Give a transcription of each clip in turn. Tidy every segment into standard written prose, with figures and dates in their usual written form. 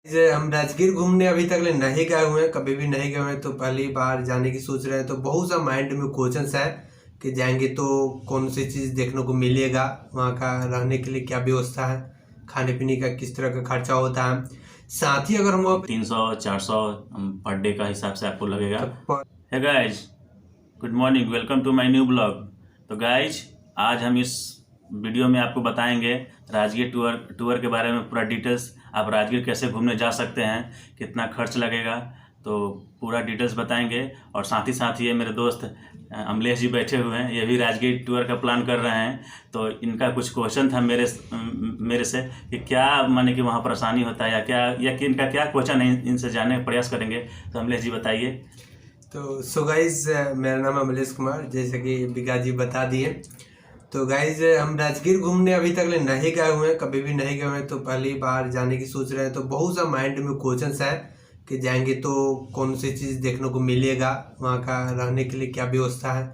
हम राजगीर घूमने अभी तक ले नहीं गए हुए हैं, कभी भी नहीं गए हुए हैं, तो पहली बार जाने की सोच रहे हैं। तो बहुत सा माइंड में क्वेश्चंस है कि जाएंगे तो कौन सी चीज़ देखने को मिलेगा, वहाँ का रहने के लिए क्या व्यवस्था है, खाने पीने का किस तरह का खर्चा होता है। साथ ही अगर हम वहाँ 300-400 पर डे का हिसाब से आपको लगेगा। पे hey guys, good morning, welcome to my new blog. तो गाइज, आज हम इस वीडियो में आपको बताएंगे राजगीर टूर के बारे में पूरा डिटेल्स। आप राजगीर कैसे घूमने जा सकते हैं, कितना खर्च लगेगा, तो पूरा डिटेल्स बताएंगे। और साथ ही ये मेरे दोस्त अमलेश जी बैठे हुए हैं, ये भी राजगीर टूर का प्लान कर रहे हैं। तो इनका कुछ क्वेश्चन था मेरे से कि क्या माने कि वहाँ परेशानी होता है या कि इनका क्या क्वेश्चन है, इनसे जानने का प्रयास करेंगे। तो अमलेश जी बताइए। तो सो गाइज, मेरा नाम अमलेश कुमार, जैसे कि बिका जी बता दिए। तो गाइज, हम राजगीर घूमने अभी तक ले नहीं गए हुए हैं, कभी भी नहीं गए हुए हैं, तो पहली बार जाने की सोच रहे हैं। तो बहुत सा माइंड में क्वेश्चंस है कि जाएंगे तो कौन सी चीज़ देखने को मिलेगा, वहाँ का रहने के लिए क्या व्यवस्था है,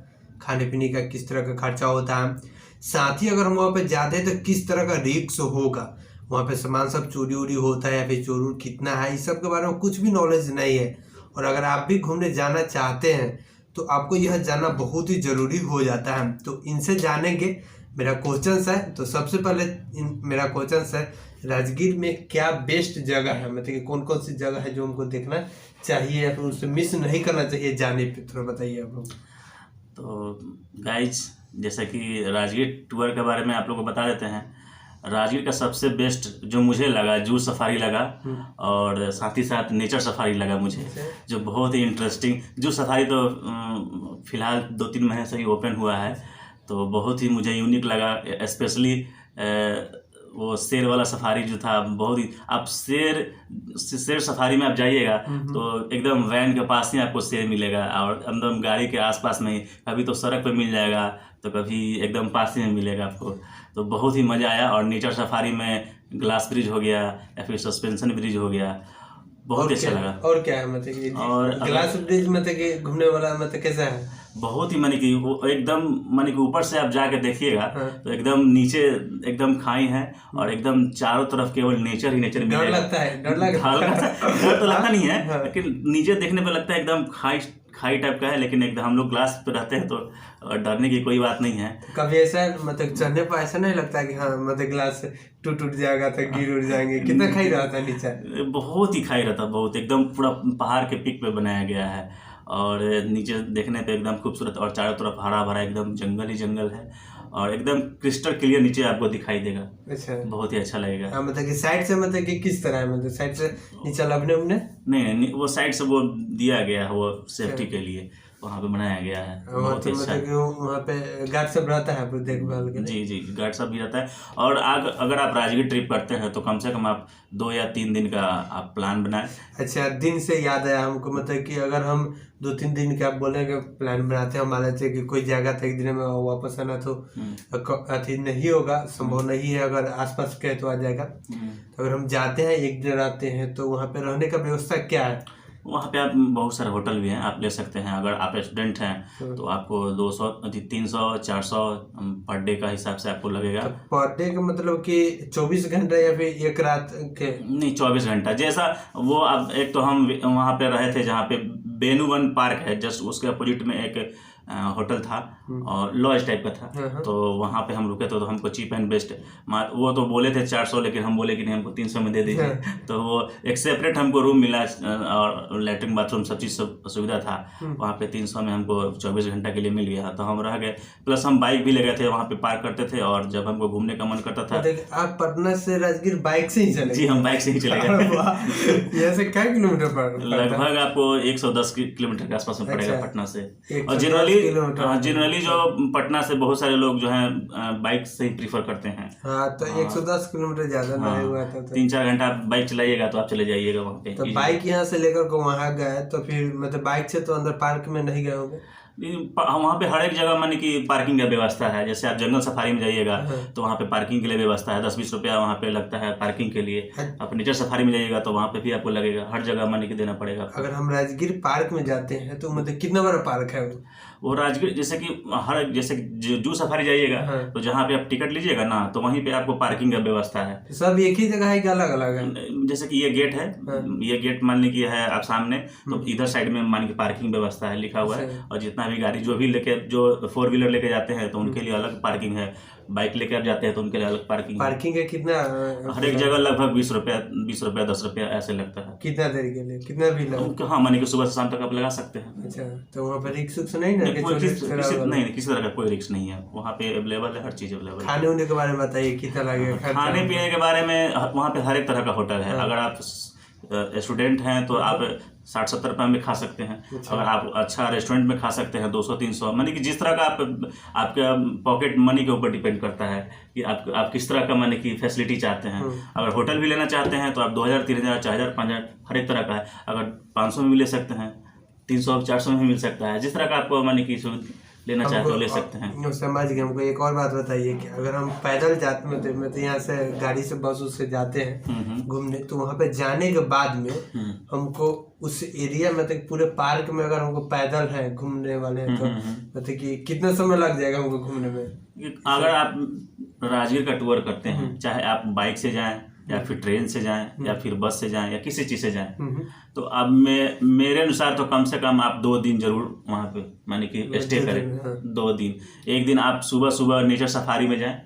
खाने पीने का किस तरह का खर्चा होता है। साथ ही अगर हम वहाँ पे जाते हैं तो किस तरह का रिस्क होगा, वहाँ पे सामान सब चोरी वोरी होता है या फिर चोरी कितना है, इस सब के बारे में कुछ भी नॉलेज नहीं है। और अगर आप भी घूमने जाना चाहते हैं तो आपको यह जानना बहुत ही ज़रूरी हो जाता है। तो इनसे जानेंगे। मेरा क्वेश्चन है, तो सबसे पहले मेरा क्वेश्चन है, राजगीर में क्या बेस्ट जगह है, मतलब कि कौन कौन सी जगह है जो हमको देखना चाहिए या फिर उससे मिस नहीं करना चाहिए जाने पे, थोड़ा बताइए आप लोग। तो गाइज, जैसा कि राजगीर टूर के बारे में आप लोग को बता देते हैं। राजगीर का सबसे बेस्ट जो मुझे लगा, जू सफारी लगा, और साथ ही साथ नेचर सफारी लगा मुझे, जो बहुत ही इंटरेस्टिंग। जू सफारी तो फिलहाल 2-3 महीने से ही ओपन हुआ है, तो बहुत ही मुझे यूनिक लगा। स्पेशली वो शेर वाला सफारी जो था, बहुत ही, आप शेर सफारी में आप जाइएगा तो एकदम वैन के पास ही आपको शेर मिलेगा, और एकदम गाड़ी के आसपास में ही, कभी तो सड़क पे मिल जाएगा तो कभी एकदम पास ही में मिलेगा आपको। तो बहुत ही मज़ा आया। और नेचर सफारी में ग्लास ब्रिज हो गया या फिर सस्पेंशन ब्रिज हो गया, बहुत अच्छा लगा। और क्या है, मतलब कि और ग्लास ब्रिज मतलब कि घूमने वाला मतलब कैसा है? बहुत ही माने कि वो एकदम माने कि ऊपर से आप जाके देखिएगा तो एकदम नीचे एकदम खाई है, और एकदम चारों तरफ केवल नेचर ही नेचर मिलेगा। डर लगता है? डर तो लगता नहीं है, लेकिन नीचे देखने पे लगता है एकदम खाई टाइप का है, लेकिन एकदम हम लोग ग्लास पे रहते हैं तो डरने की कोई बात नहीं है। कभी ऐसा मतलब चढ़ने पर ऐसा नहीं लगता कि हाँ मतलब ग्लास टूट जाएगा तो गिर उड़ जाएंगे? कितना खाई रहता है नीचे? बहुत ही खाई रहता, बहुत एकदम पूरा पहाड़ के पीक पे बनाया गया है, और नीचे देखने पे एकदम खूबसूरत, और चारों तरफ हरा भरा एकदम जंगल ही जंगल है, और एकदम क्रिस्टल क्लियर नीचे आपको दिखाई देगा। अच्छा, बहुत ही अच्छा लगेगा। हाँ, मतलब कि साइड से, मतलब कि किस तरह है, मतलब साइड से नीचे लबने उबने? नहीं, वो साइड से वो दिया गया है, वो सेफ्टी के लिए वहाँ पे बनाया गया है। बहुत ही अच्छा मतलब कि वहाँ पे गार्ड सब रहता है पूरी देखभाल के लिए? जी, गार्ड सब भी रहता है। और अगर आप राजगीर ट्रिप करते हैं तो कम से कम आप 2 या 3 दिन का आप प्लान बनाएं। अच्छा, दिन से याद आया हमको, मतलब कि अगर हम 2-3 दिन का बोलेंगे प्लान बनाते हैं, मान लेते हैं कि कोई जगह था एक दिन में वापस आना, तो अथी नहीं होगा, संभव नहीं है। अगर आसपास के तो आ जाएगा। तो अगर हम जाते हैं एक दिन रहते हैं तो वहाँ पे रहने का व्यवस्था क्या है? वहाँ पे आप बहुत सारे होटल भी हैं, आप ले सकते हैं। अगर आप स्टूडेंट हैं तो आपको 300-400 पर डे का हिसाब से आपको लगेगा। तो पर डे का मतलब कि 24 घंटा या फिर एक रात के? नहीं, 24 घंटा जैसा वो। आप एक तो हम वहाँ पे रहे थे जहाँ पे बेनुवन पार्क है, जस्ट उसके अपोजिट में एक होटल था और लॉज टाइप का था। तो वहाँ पे हम रुके तो हमको चीप एंड बेस्ट, वो तो बोले थे 400, लेकिन हम बोले कि नहीं, हमको 300 में दे दीजिए। तो वो एक सेपरेट हमको रूम मिला, और लेटरिन बाथरूम सब चीज़ सुविधा था वहाँ पे। 300 में हमको 24 घंटा के लिए मिल गया, तो हम रह गए। प्लस हम बाइक भी ले गए थे, वहाँ पे पार्क करते थे, और जब हमको घूमने का मन करता था। आप पटना से राजगीर बाइक से ही चले? जी, हम बाइक से ही चले गए। यहाँ से क्या किलोमीटर पर? लगभग आपको 110 किलोमीटर के आसपास में पड़ेगा पटना से। और जनरली जो पटना से बहुत सारे लोग जो हैं बाइक से ही प्रीफर करते हैं। हाँ, तो 110 किलोमीटर ज्यादा नहीं हुआ था। 3-4 घंटा बाइक चलाइएगा तो आप चले जाइएगा वहाँ पे। तो बाइक यहाँ से लेकर को वहाँ गए तो फिर मतलब बाइक से तो अंदर पार्क में नहीं गए होंगे? वहाँ पे हर एक जगह माने कि पार्किंग का व्यवस्था है। जैसे आप जंगल सफारी में जाइएगा तो वहाँ पे पार्किंग के लिए व्यवस्था है, 10-20 रुपया वहाँ पे लगता है पार्किंग के लिए। आप नेचर सफारी में जाइएगा तो वहाँ पे भी आपको लगेगा, हर जगह माने कि देना पड़ेगा आपको। अगर हम राजगीर पार्क में जाते हैं तो मतलब कितना बड़ा पार्क है वो राजगीर जैसे कि हर जैसे जू सफारी जाइएगा तो जहाँ पे आप टिकट लीजिएगा ना तो वहीं पे आपको पार्किंग का व्यवस्था है। सब एक ही जगह है कि अलग अलग है? जैसे कि ये गेट है, ये गेट मान ली कि है आप सामने, तो इधर साइड में मान की पार्किंग व्यवस्था है लिखा हुआ है। और जितना भी गाड़ी जो भी लेके जो 4 व्हीलर लेके जाते हैं तो उनके लिए अलग पार्किंग है, बाइक लेके आप जाते हैं तो उनके लिए अलग पार्किंग है। पार्किंग है कितना? हर एक जगह लगभग 20 रुपया 10 रुपया ऐसे लगता है। कितना देर के लिए, कितना भी लगा? हाँ माने कि सुबह से शाम तक आप लगा सकते हैं। अच्छा, तो वहाँ पर रिक्स नहीं ना? नहीं, किसी तरह का कोई रिस्क नहीं है, वहाँ पे अवेलेबल है, हर चीज़ अवेलेबल है। खाने उन्ने के बारे में बताइए, कितना लगेगा? खाने पीने के बारे में वहाँ पे हर एक तरह का होटल है। अगर आप स्टूडेंट हैं तो आप 60-70 रुपये में खा सकते हैं। अगर आप अच्छा रेस्टोरेंट में खा सकते हैं 200-300, माने कि जिस तरह का आपका पॉकेट मनी के ऊपर डिपेंड करता है कि आप किस तरह का माने कि फैसिलिटी चाहते हैं। अगर होटल भी लेना चाहते हैं तो आप 2000, 3000, 4000, 5000 हर एक तरह का है। अगर 500 में भी ले सकते हैं, 300, 400 में भी मिल सकता है, जिस तरह का आपको माने कि लेना चाहते हो ले सकते हैं। समझ गए। हमको एक और बात बताइए कि अगर हम पैदल जाते हैं तो यहाँ से गाड़ी से बस से जाते हैं घूमने, तो वहाँ पे जाने के बाद में हमको उस एरिया में मतलब पूरे पार्क में अगर हमको पैदल है घूमने वाले हैं तो मतलब कि कितना समय लग जाएगा हमको घूमने में? अगर आप राजगीर का टूर करते हैं, चाहे आप बाइक से जाएं या फिर ट्रेन से जाएं या फिर बस से जाएं या किसी चीज़ से जाएं, तो अब मेरे अनुसार तो कम से कम आप 2 दिन जरूर वहाँ पे माने कि स्टे करें। 2 दिन, एक दिन आप सुबह नेचर सफारी में जाएं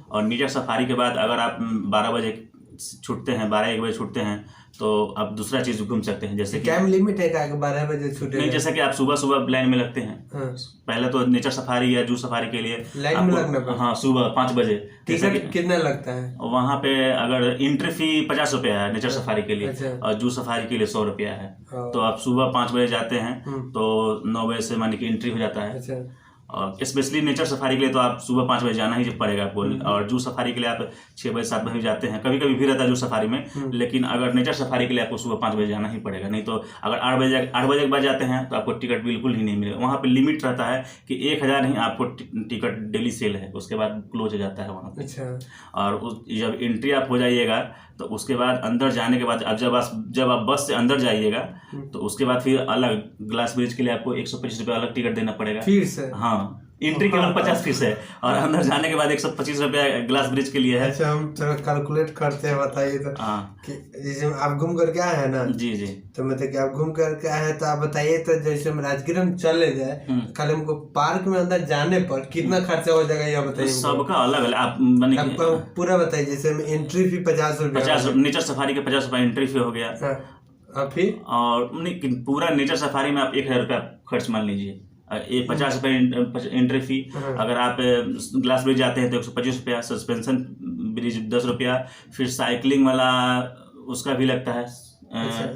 और नेचर सफारी के बाद अगर आप 12 बजे छूटते हैं, 12-1 बजे छूटते हैं तो आप दूसरा चीज घूम सकते हैं। जैसे टाइम लिमिट है क्या 12 बजे छूटे? नहीं, जैसे कि आप सुबह लाइन में लगते हैं। पहले तो नेचर सफारी या जू सफारी के लिए लाइन में लगना पड़ता है। हाँ, सुबह 5 बजे। टिकट कितना लगता है वहाँ पे? अगर एंट्री फी 50 रुपया है नेचर सफारी के लिए और जू सफारी के लिए 100 रुपया है। तो आप सुबह 5 बजे जाते हैं तो 9 बजे से माने कि एंट्री हो जाता है। और स्पेशली नेचर सफारी के लिए तो आप सुबह 5 बजे जाना ही पड़ेगा आपको। और जू सफारी के लिए आप 6 बजे 7 बजे जाते हैं। कभी कभी भी रहता है जू सफारी में, लेकिन अगर नेचर सफारी के लिए आपको सुबह 5 बजे जाना ही पड़ेगा। नहीं तो अगर 8 बजे के बाद जाते हैं तो आपको टिकट बिल्कुल ही नहीं मिलेगा। वहाँ पे लिमिट रहता है कि 1000 ही आपको टिकट डेली सेल है, उसके बाद क्लोज हो जाता है वहाँ पे। और जब एंट्री आप हो जाइएगा तो उसके बाद अंदर जाने के बाद जब आप बस से अंदर जाइएगा तो उसके बाद फिर अलग ग्लास ब्रिज के लिए आपको 125 रुपये अलग टिकट देना पड़ेगा फिर से। हाँ, एंट्री केवल 50 फीस है और अंदर जाने के बाद 125 रुपया ग्लास ब्रिज के लिए है। अच्छा, हम थोड़ा कैलकुलेट करते हैं, बताइए तो। कि जैसे आप घूम करके आए हैं ना? जी, तो मतलब कि आप घूम करके आए हैं तो आप बताइए तो जैसे हम राजगीर हम चले जाए कल हमको पार्क में अंदर जाने पर कितना खर्चा हो जाएगा यह बताइए। सबका अलग अलग आप पूरा बताइए। जैसे एंट्री फी 50 रुपया, नेचर सफारी के 50 रुपया एंट्री फी हो गया। फिर और पूरा नेचर सफारी में आप 1000 रुपया खर्च मान लीजिए। 50 रुपये एंट्री फी। अगर आप ग्लास ब्रिज जाते हैं तो 125 रुपया, सस्पेंशन ब्रिज 10 रुपया, फिर साइकिलिंग वाला उसका भी लगता है।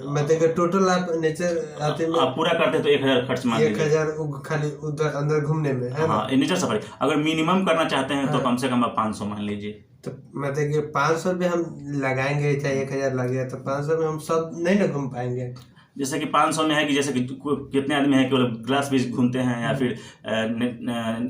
मतलब टोटल आप नेचर आते में आप पूरा करते हैं तो 1000 खर्च मान लीजिए। 1000 खाली उधर अंदर घूमने में है। हाँ, नेचर सफारी अगर मिनिमम करना चाहते हैं तो कम से कम आप 500 मान लीजिए। तो मतलब कि 500 रुपये हम लगाएंगे, चाहे 1000 लगेगा तो 500 में हम सब नहीं ना घूम पाएंगे। जैसे कि 500 में है कि जैसे कि कितने आदमी हैं केवल ग्लास ब्रिज घूमते हैं या फिर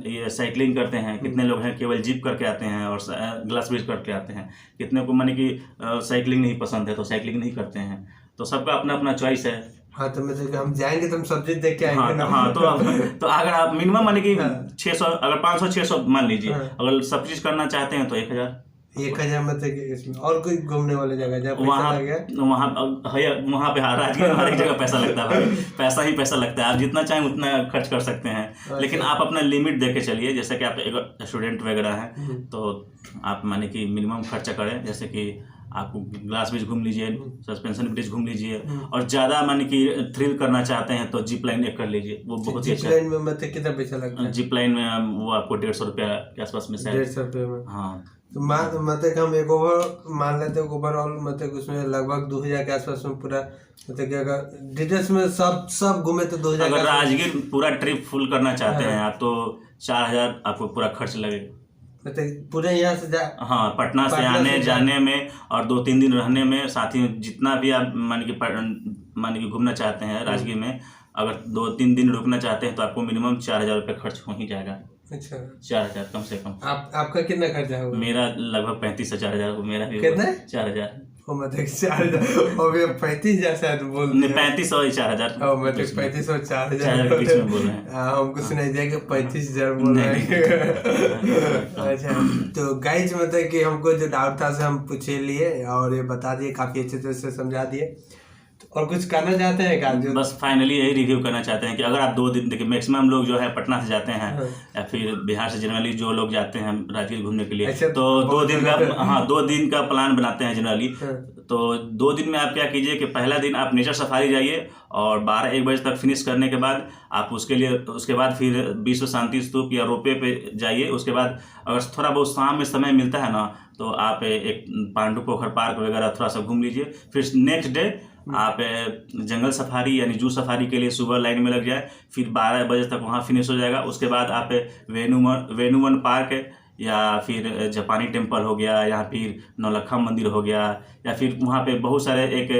ये साइकिलिंग करते हैं, कितने लोग हैं केवल जीप करके आते हैं और ग्लास ब्रिज करके आते हैं, कितने को माने कि साइकिलिंग नहीं पसंद है तो साइकिलिंग नहीं करते हैं। तो सबका अपना अपना चॉइस है। हाँ, तो मतलब हम जाएंगे तो हम सब चीज देख के आएंगे ना। हाँ, तो अगर आप मिनिमम माने कि 600, अगर 500-600 मान लीजिए। अगर सब चीज करना चाहते हैं तो 1000 मतलब इसमें और कोई घूमने वाली जगह जहाँ वहाँ पे राजगीर में हर एक जगह पैसा लगता है भाई। पैसा ही पैसा लगता है, आप जितना चाहें उतना खर्च कर सकते हैं। लेकिन आप अपना लिमिट देख के चलिए। जैसे कि आप एक स्टूडेंट वगैरह हैं तो आप माने कि मिनिमम खर्चा करें। जैसे कि आप ग्लास ब्रिज घूम लीजिए, सस्पेंशन ब्रिज घूम लीजिए, और ज़्यादा माने कि थ्रिल करना चाहते हैं तो जिप लाइन एक कर लीजिए, वो बहुत ही अच्छा है। जिप लाइन में मतलब कितना पैसा लगता है? जिप लाइन में वो आपको 150 रुपया के आसपास में शायद। 150 रुपये में? हाँ, तो मतलब हम एक ओवर मान लेते हैं, ओवरऑल मतलब उसमें लगभग 2000 के आसपास में पूरा मतलब कि अगर डिटेल्स में सब घूमे तो 2000। अगर राजगीर पूरा ट्रिप फुल करना चाहते हैं आप तो 4000 आपको पूरा खर्च लगेगा। मतलब पूरे यहाँ से हाँ, पटना से आने जाने में और 2-3 दिन रहने में, साथ ही जितना भी आप माने कि घूमना चाहते हैं राजगीर में अगर 2-3 दिन रुकना चाहते हैं तो आपको मिनिमम 4,000 रुपये खर्च हो ही जाएगा। अच्छा, 4,000 कम से कम। आपका कितना खर्चा होगा? मेरा लगभग 35 से 4,000, मेरा भी कितना? 4,000। मतलब 4,000 और ये 35,000 शायद बोल नहीं, 35 और 4,000। मतलब 35 और 4,000 4,000 के बीच में बोल रहे हैं। हमको सुनाई दिया कि 35,000 बोल रहे हैं। अच्छा, तो गाइज मतलब कि हमको जो डाउट था से हम पूछे लिए और ये बता दिए, काफी अच्छे तरह से समझा दिए। और कुछ कहना चाहते हैं क्या? जो बस फाइनली यही रिव्यू करना चाहते हैं कि अगर आप 2 दिन, देखिए मैक्सिमम लोग जो है पटना से जाते हैं या फिर बिहार से जनरली जो लोग जाते हैं राजगीर घूमने के लिए, अच्छा, तो 2 दिन का 2 दिन का प्लान बनाते हैं जनरली। तो 2 दिन में आप क्या कीजिए कि पहला दिन आप नेचर सफारी जाइए और 12-1 बजे तक फिनिश करने के बाद आप उसके बाद फिर विश्व शांति स्तूप या रोपवे पे जाइए। उसके बाद अगर थोड़ा बहुत शाम में समय मिलता है ना, तो आप एक पांडु पोखर पार्क वगैरह थोड़ा सा घूम लीजिए। फिर नेक्स्ट डे आप जंगल सफारी यानी जू सफारी के लिए सुबह लाइन में लग जाए, फिर 12 बजे तक वहाँ फिनिश हो जाएगा। उसके बाद आप वेनुवन पार्क या फिर जापानी टेम्पल हो गया या फिर नौलखा मंदिर हो गया, या फिर वहाँ पे बहुत सारे एक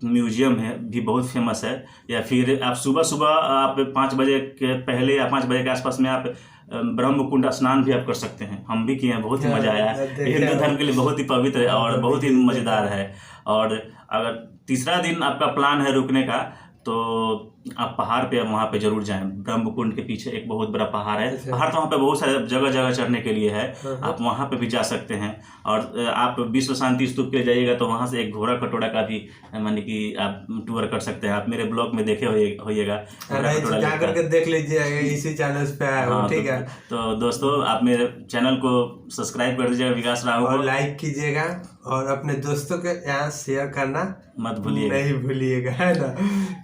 म्यूजियम है भी बहुत फेमस है, या फिर आप सुबह आप 5 बजे के पहले या 5 बजे के आसपास में आप ब्रह्म कुंड स्नान भी आप कर सकते हैं। हम भी किए हैं, बहुत ही मजा आया है। हिंदू धर्म के लिए बहुत ही पवित्र है और बहुत ही मज़ेदार है। और अगर तीसरा दिन आपका प्लान है रुकने का, तो आप पहाड़ पे वहाँ पे जरूर जाएं। ब्रह्म कुंड के पीछे एक बहुत बड़ा पहाड़ है। पहाड़ तो वहाँ पे बहुत सारे जगह चढ़ने के लिए है, आप वहाँ पे भी जा सकते हैं। और आप विश्व शांति स्तूप के लिए जाइएगा तो वहाँ से एक घोड़ा कटोरा का भी मानी कि आप टूर कर सकते हैं। आप मेरे ब्लॉग में देखे होइएगा, जा करके देख लीजिए, इसी चैनल पे है। ठीक है, तो दोस्तों आप मेरे चैनल को सब्सक्राइब कर दीजिएगा, विकास राव, और लाइक कीजिएगा और अपने दोस्तों के यहाँ शेयर करना मत भूलिएगा, नहीं भूलिएगा, है ना।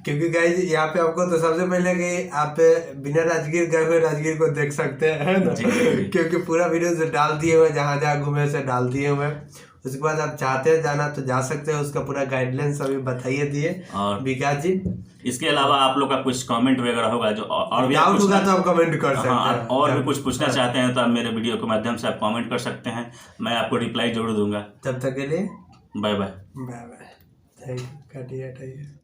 क्योंकि गाइज यहाँ पे आपको तो सबसे पहले कि आप बिना राजगीर गए हुए राजगीर को देख सकते हैं, है ना। क्योंकि पूरा वीडियो से डाल दिए हुए, जहाँ घूमे से डाल दिए हुए। उसके बाद आप चाहते हैं जाना तो जा सकते हैं, उसका पूरा गाइडलाइंस अभी बताइए दिए और विकास जी। इसके अलावा आप लोग का कुछ कमेंट वगैरह होगा जो और भी डाउट होगा तो आप कमेंट कर सकते हैं, और भी कुछ पूछना चाहते हैं तो आप मेरे वीडियो के माध्यम से आप कमेंट कर सकते हैं, मैं आपको रिप्लाई जरूर दूंगा। तब तक के लिए bye bye. Bye bye. Thank you. काटिए हटाइए।